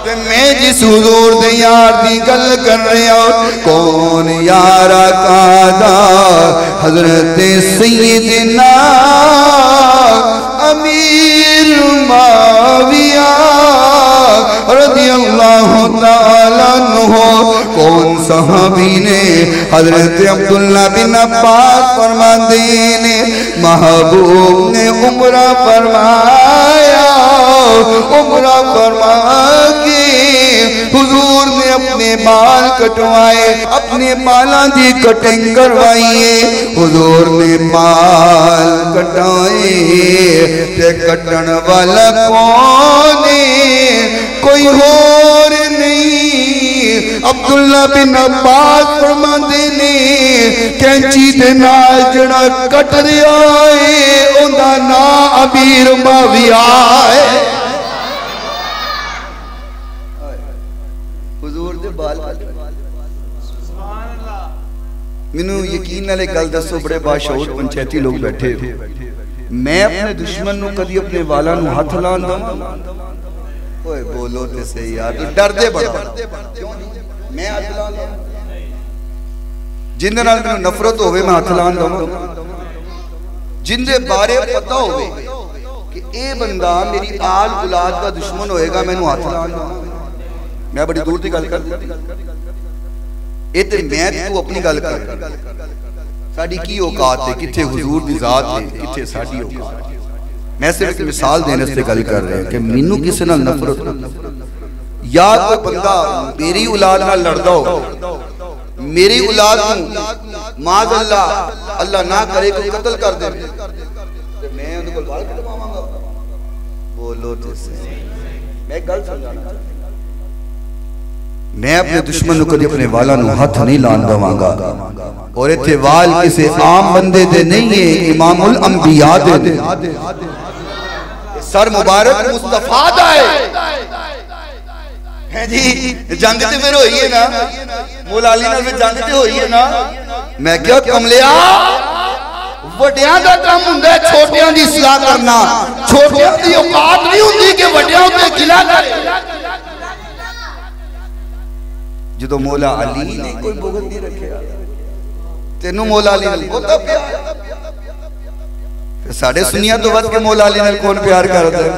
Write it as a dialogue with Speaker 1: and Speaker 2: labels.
Speaker 1: ते मैं जिस हुजूर दे यार दी गल कर रहा कौन यार कादा हजरत सैयदना अमीर मुआविया रज़ियल्लाहु ताला अन्हु। कौन सहाबी ने हजरत अब्दुल्ला बिन अब्बास फरमाते ने महबूब ने उम्रा फरमाया, उम्रा फरमा के हुजूर ने अपने बाल कटवाए, अपने बालों की कटिंग करवाई। हुजूर ने बाल कटाए ते कटन वाला कौन कोई होर नहीं अब्दुल्ला बिन अब्बास फरमाते ने कैंची दे नाल जड़ा कट रहा है उनका नाम अमीर मुआविया है। हुजूर दे बाल मैनू यकीन नाल गल दसो बड़े बाशऊर पंचायती लोग बैठे हो, मैं अपने दुश्मन नू कदी अपने वाला नू हाथ लान दवां? ओए बोलो ते सही यार, डर दे बड़ा मैं हाथ लान दवां? जिंदे नाल मैनू नफरत होवे मैं हाथ लान दवां? जिंदे बारे पता होवे कि ए बंदा मेरी आल औलाद का दुश्मन होएगा मैनू हाथ लान दवां? मैं बड़ी दूर की गल कर मैं तू अपनी गल कर साडी की औकात है, किथे हुजूर दी जात है, किथे साडी औकात। मैं सिर्फ एक मिसाल देने से गल कर रहा हूं कि मैनू किसी नाल नफरत या कोई बंदा मेरी औलाद नाल लड़दा हो, मेरी औलाद नू माज अल्लाह ना करे कोई कत्ल कर दे ते मैं उनके कोल बाल कटवावांगा? बोलो ते सही। मैं गल समझाना, मैं अपने दुश्मन कभी अपने वाला नू हाथ नहीं लान दवांगा। और इत्थे वाल किसी आम बंदे दे नहीं है, इमामुल अंबिया दे सर मुबारक मुस्तफा दा है जी। जंग ते फिर होई है ना, मौला अली नाल फिर जंग ते होई है ना। मैं क्या कमलिया वड्डियां दा काम हुंदा है छोटियां दी सलाह करना, छोटियां दी औकात नहीं हुंदी कि वड्डियां उत्ते गिला करे। जो मौला अली ने कोई बुगत नहीं रखा, तेनू मौला अली नाल बहुत प्यार, साडे सुनिया तो वध के मौला अली नाल कौन प्यार करदा है?